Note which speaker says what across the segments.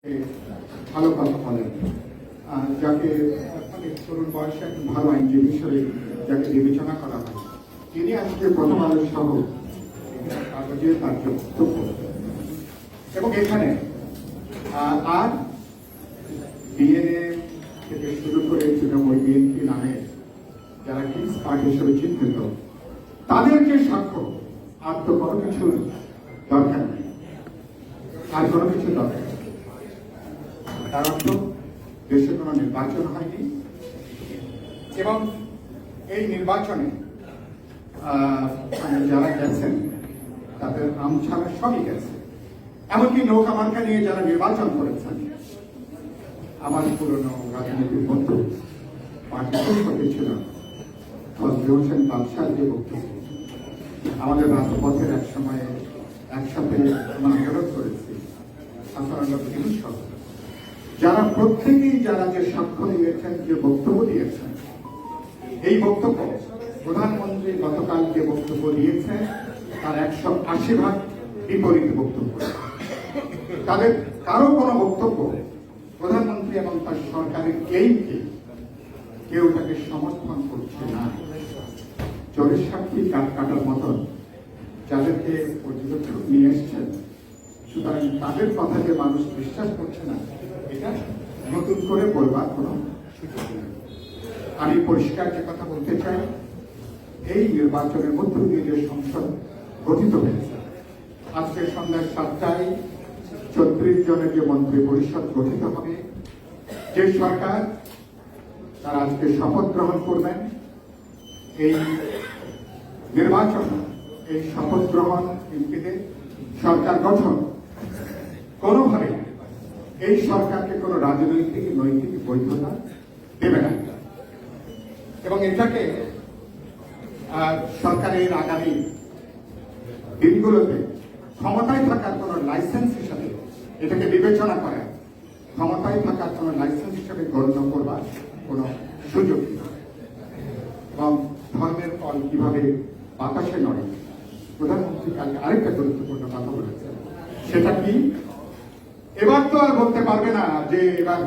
Speaker 1: ভালো কথা বলেন, যাকে অনেক তরুণ বয়সে একজন ভালো আইনজীবী হিসেবে যাকে বিবেচনা করা হয়, তিনি আজকে প্রথম আলো সহ কাগজে তার বক্তব্য এবং এখানে আর ডিএনএ থেকে শুরু করে তৃণমূল বিএনপি নামে যারা কিংস পার্টি হিসেবে চিহ্নিত, তাদের যে সাক্ষ্য আর তো কোনো কিছু দরকার নেই, আর কোনো কিছু দরকার নেই। তার অর্থ দেশে কোনো নির্বাচন হয়নি এবং এই নির্বাচনে যারা গেছেন তাদের আমছাড়া সবই গেছে। এমনকি নৌকা মার্কা নিয়ে যারা নির্বাচন করেছেন, আমার পুরনো রাজনৈতিক বন্ধু পার্টির সাথে ছিল ফজলে হোসেন বাদশাহ যে বক্তব্য, আমাদের রাজপথের এক সময়ে একসাথে আন্দোলন করেছি যারা প্রত্যেকেই যারা যে সাক্ষ্য দিয়েছেন, যে বক্তব্য দিয়েছেন, এই বক্তব্য প্রধানমন্ত্রী গতকাল যে বক্তব্য দিয়েছেন তার 180% বিপরীত বক্তব্য। তাদের কারো কোনো বক্তব্য প্রধানমন্ত্রী এবং তার সরকারের ক্লেইমকে কেউ তাকে সমর্থন করছে না। চোরের সাক্ষী কাঠ কাটার মতন যাদেরকে পর্যবেক্ষক নিয়ে এসছেন, সুতরাং তাদের কথা যে মানুষ বিশ্বাস করছে না, এটা নতুন করে বলবার কোনো সুযোগ নেই। আমি পরিষ্কার যে কথা বলতে চাই, এই নির্বাচনের মধ্য দিয়ে যে সংসদ গঠিত হয়েছে, আজকে সন্ধ্যা 7টায় 34 জনের যে মন্ত্রী পরিষদ গঠিত হবে, যে সরকার তারা আজকে শপথ গ্রহণ করবেন, এই নির্বাচন, এই শপথ গ্রহণ এমপিতে সরকার গঠন কোনোভাবে এই সরকারকে কোনো রাজনৈতিক নৈতিক বৈধতা দেবে না এবং এটাকে সরকারের আগামী দিনগুলোতে ক্ষমতায় থাকার কোন লাইসেন্স হিসাবে এটাকে বিবেচনা করে, ক্ষমতায় থাকার কোন লাইসেন্স হিসাবে গণ্য করবার কোন সুযোগ নেই। এবং ধর্মের ফল কিভাবে বাতাসে নড়ে, প্রধানমন্ত্রী কালকে আরেকটা গুরুত্বপূর্ণ কথা বলেছেন, সেটা কি এবার তো আর বলতে পারবে না যে এবার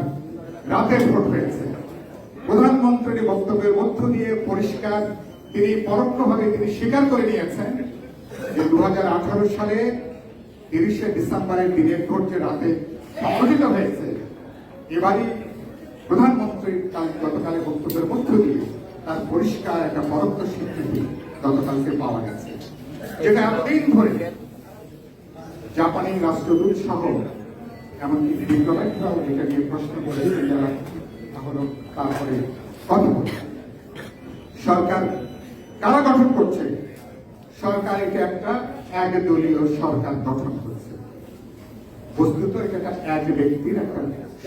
Speaker 1: রাতের ভোট হয়েছে। প্রধানমন্ত্রীর বক্তব্যের মধ্য দিয়ে পরিষ্কার তিনি পরোক্ষভাবে তিনি স্বীকার করে নিয়েছেন যে 2018 সালে 30শে ডিসেম্বরের দিনের ভোট যে রাতে সংঘটিত হয়েছে, এবারই প্রধানমন্ত্রীর গতকালের বক্তব্যের মধ্য দিয়ে তার পরিষ্কার একটা পরোক্ষ স্বীকৃতি গতকালকে পাওয়া গেছে, যেটা এতদিন ধরে জাপানি রাষ্ট্রদূত সহ এমনকি বিজ্ঞানীরাও এটা নিয়ে প্রশ্ন করেছেন, যারা এখনো তারপরে কথা বলছে। সরকার কারা গঠন করছে? সরকার এটা একটা একদলীয় সরকার গঠন করছে। বস্তুত এটা এক ব্যক্তির একটা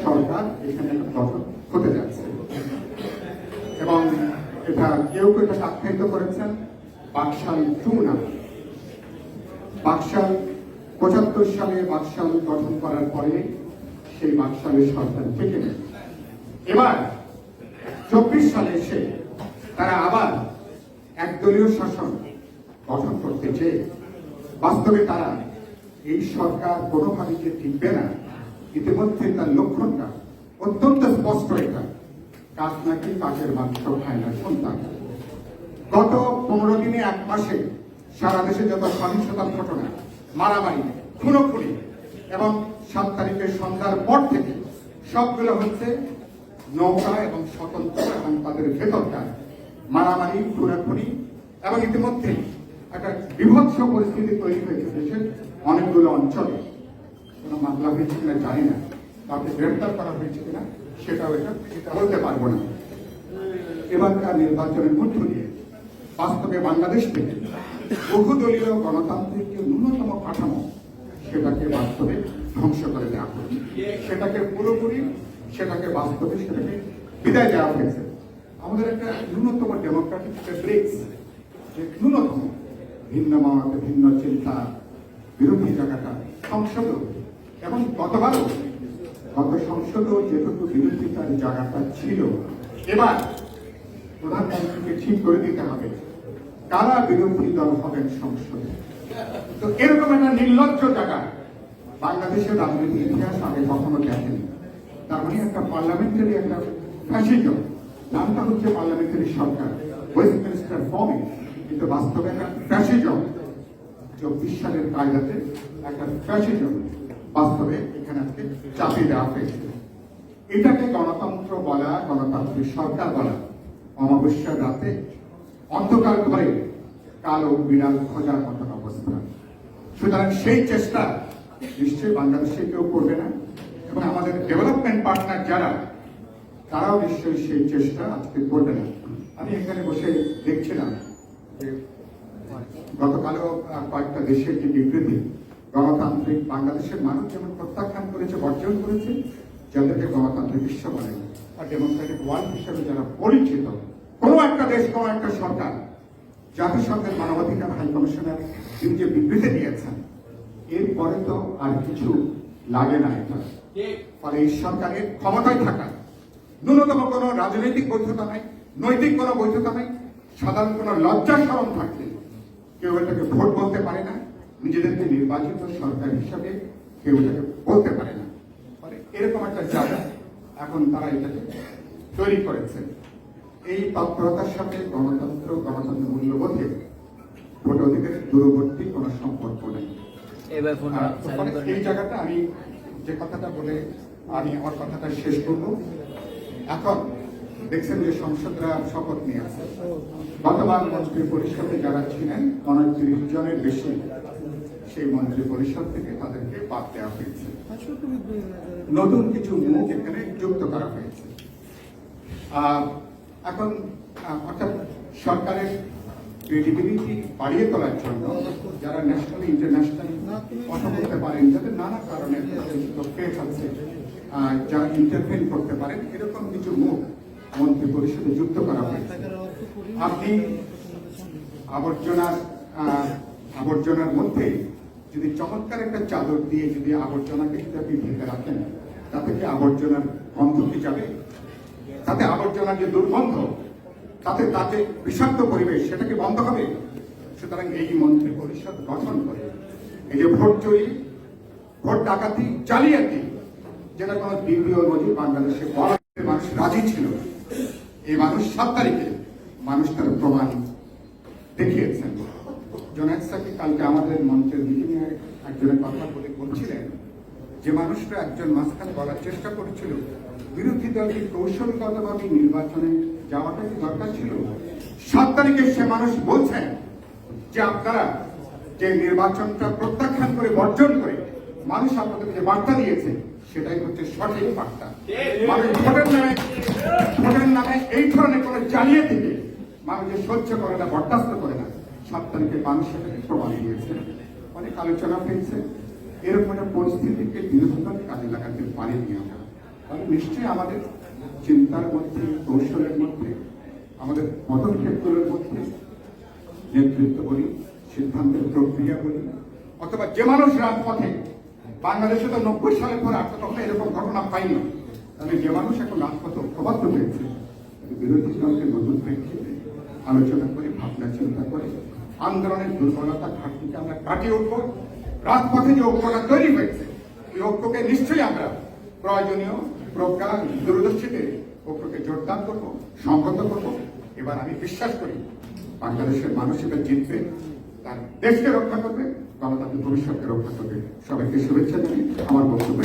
Speaker 1: সরকার এখানে গঠন হতে যাচ্ছে এবং এটা কেউ কেউ এটা আখ্যায়িত করেছেন বাকশাল 2 নামে। বাকশাল 75 সালে বাকশাল গঠন করার পরে সেই বাকশালের সরকার থেকে নেয়। এবার 24 সালে এসে তারা আবার একদলীয় শাসন গঠন করতে চেয়ে বাস্তবে তারা এই সরকার কোনোভাবে যে টিকবে না, ইতিমধ্যে তার লক্ষণটা অত্যন্ত স্পষ্ট। এটা কাজ নাকি কাকের মাংস খায় না সন্তান। গত 15 দিনে 1 মাসে সারা দেশে যত সহিংসতার ঘটনা, মারামারি, খুনোখুনি এবং 7 তারিখের সন্ধ্যার পর থেকে সবগুলো হচ্ছে নৌকা এবং স্বতন্ত্র এবং তাদের ভেতরকার মারামারি, খুনাখুনি এবং ইতিমধ্যে একটা বিভৎস পরিস্থিতি তৈরি হয়েছে দেশের অনেকগুলো অঞ্চলে। কোনো মামলা হয়েছে কিনা জানি না, তাকে গ্রেফতার করা হয়েছে কিনা সেটাও এটা বলতে পারবো না। এবারকার নির্বাচনের মধ্য দিয়ে বাস্তবে বাংলাদেশ থেকে বহুদলীয় গণতান্ত্রিক যে ন্যূনতম কাঠামো, সেটাকে বাস্তবে ধ্বংস করে দেওয়া হয়েছে। সেটাকে পুরোপুরি সেটাকে বাস্তবে সেটাকে বিদায় দেওয়া হয়েছে। আমাদের একটা ন্যূনতম ডেমোক্রেটিক ফেব্রিক্স, যে ন্যূনতম ভিন্ন মত, ভিন্ন চিন্তা, বিরোধী জায়গাটা সংসদ এবং গত সংসদেও যেটুকু বিরোধিতার জায়গাটা ছিল, এবার প্রধানমন্ত্রীকে ঠিক করে দিতে হবে কারা বিরোধী দল হবেন সংসদে। তো এরকম একটা নির্লজ্জ জায়গা বাংলাদেশের রাজনৈতিক ইতিহাস আগে কখনো দেখেনি। তার মানে একটা পার্লামেন্টারি একটা ফ্যাসিজম, নামটা হচ্ছে পার্লামেন্টারি সরকার, ওয়েস্টমিনিস্টার ফর্মে, কিন্তু বাস্তবে একটা ফ্যাসিজম। 24 সালের কায়দাতে একটা ফ্যাসিজম বাস্তবে এখানে আজকে চাপিয়ে দেওয়া হয়েছে। এটাকে গণতন্ত্র বলা, গণতান্ত্রিক সরকার বলা, অমাবস্যার রাতে অন্ধকার ঘরে কালো বিড়াল খোঁজার মতন অবস্থা। সুতরাং সেই চেষ্টা নিশ্চয়ই বাংলাদেশে কেউ করবে না, এবং আমাদের ডেভেলপমেন্ট পার্টনার যারা, তারাও নিশ্চয়ই সেই চেষ্টা আজকে করবে না। আমি এখানে বসে দেখছিলাম যে গতকালও কয়েকটা দেশের যে বিবৃতি, গণতান্ত্রিক বাংলাদেশের মানুষ যেমন প্রত্যাখ্যান করেছে, বর্জন করেছে, যাদেরকে গণতান্ত্রিক বিশ্ব বলে আর ডেমোক্রেটিক ওয়ার্ল্ড হিসেবে যারা পরিচিত, কোনো একটা দেশ, কোনো একটা সরকার, জাতিসংঘের মানবাধিকার হাই কমিশনার তিনি যে বিবৃতি দিয়েছেন, এরপরে তো আর কিছু লাগে না। এটা ফলে এই সরকারের ক্ষমতায় থাকা ন্যূনতম কোনো রাজনৈতিক বৈধতা নাই, নৈতিক কোনো বৈধতা নাই, সাধারণ কোনো লজ্জা শরম থাকলে কেউ এটাকে ভোট বলতে পারে না, নিজেদেরকে নির্বাচিত সরকার হিসাবে কেউ এটাকে বলতে পারে না। মানে এরকম একটা জায়গা এখন তারা এটাকে তৈরি করেছে। এই তৎপরতার সাথে গণতন্ত্র মূল্যবোধে ভোট অধিকারের দূরবর্তী কোনো সম্পর্ক নেই। এই জায়গাটা আমি যে কথাটা বলে আমি আমার কথাটা শেষ করব। এখন দেখছেন যে সংসদরা শপথ নিয়ে আছে। গতবার মন্ত্রী পরিষদে যারা ছিলেন 29 জনের বেশি, সেই মন্ত্রী পরিষদ থেকে তাদেরকে বাদ দেওয়া হয়েছে, নতুন কিছু মুখ এখানে যুক্ত করা হয়েছে। এখন অর্থাৎ সরকারের ক্রেডিবিলিটি বাড়িয়ে তোলার জন্য যারা ন্যাশনাল ইন্টারন্যাশনাল কথা বলতে পারেন, যাদের নানা কারণে ফেক আছে, যারা ইন্টারভেন করতে পারেন, এরকম কিছু মুখ মন্ত্রী পরিষদে যুক্ত করা হয়েছে। আপনি আবর্জনার মধ্যে যদি চমৎকার একটা চাদর দিয়ে যদি আবর্জনাকে যদি আপনি ঢেকে রাখেন, তাতে কি আবর্জনার গন্ধ কি যাবে? তাতে আবর্জনার যে দুর্গন্ধ, তাতে বিষাক্ত পরিবেশ, সেটা কি বন্ধ হবে? সুতরাং এই মন্ত্রী পরিষদ গঠন করে এই যে ভোট চুরি, ভোট ডাকাতি, জালিয়াতি, যেটা কোনো দিল্লি ও নজির বাংলাদেশে বড় মানুষ রাজি ছিল, এই মানুষ 7 তারিখে মানুষ তার প্রমাণ দেখিয়েছেন। জোনায়েদ সাকিব কালকে আমাদের মঞ্চের মিটিংয়ে একজনের কথা বলে বলছিলেন যে মানুষরা একজন মাঝখানে বলার চেষ্টা করেছিল বিরোধী দলকে কৌশলগতভাবে নির্বাচনে যাওয়াটা কি দরকার ছিল। 7 তারিখে সে মানুষ বলছেন যে আপনারা যে নির্বাচনটা প্রত্যাখ্যান করে, বর্জন করে মানুষ আপনাদেরকে যে বার্তা দিয়েছে, সেটাই হচ্ছে সঠিক বার্তা। মানুষ ভোটের নামে এই ধরনের কোন জালিয়াতিকে মানুষের সহ্য করে না, বরদাস্ত করে না। 7 তারিখে মানুষ সেটাকে প্রমাণ দিয়েছে, অনেক আলোচনা হয়েছে। এরকম একটা পরিস্থিতিকে বিরোধীভাবে কাজে লাগাতে পারিনি আমরা। তাহলে নিশ্চয়ই আমাদের চিন্তার মধ্যে, কৌশলের মধ্যে, আমাদের পদক্ষেপগুলোর মধ্যে নেতৃত্ব বলি, সিদ্ধান্তের প্রক্রিয়া বলি, অথবা যে মানুষ রাজপথে, বাংলাদেশে তো 90 সালের পরে আর তখন এরকম ঘটনা পাইনি, তাহলে যে মানুষ এখন রাজপথে ঐক্যবদ্ধ হয়েছে, বিরোধী দলকে নতুন প্রেক্ষিতে আলোচনা করে, ভাবনা চিন্তা করে আন্দোলনের দুর্বলতা, ঘাটতিকে আমরা কাটিয়ে উঠবো। রাজপথে যে ঐক্যটা তৈরি হয়েছে, এই ঐক্যকে নিশ্চয়ই আমরা প্রয়োজনীয় প্রজ্ঞা, দূরদর্শীতে ঐক্যকে জোরদার করবো, সংহত করবো। এবার আমি বিশ্বাস করি বাংলাদেশের মানুষ এটা জিতবে, তার দেশকে রক্ষা করবে, গণতান্ত্রিক ভবিষ্যৎকে রক্ষা করবে। সবাইকে শুভেচ্ছা জানিয়ে আমার বক্তব্য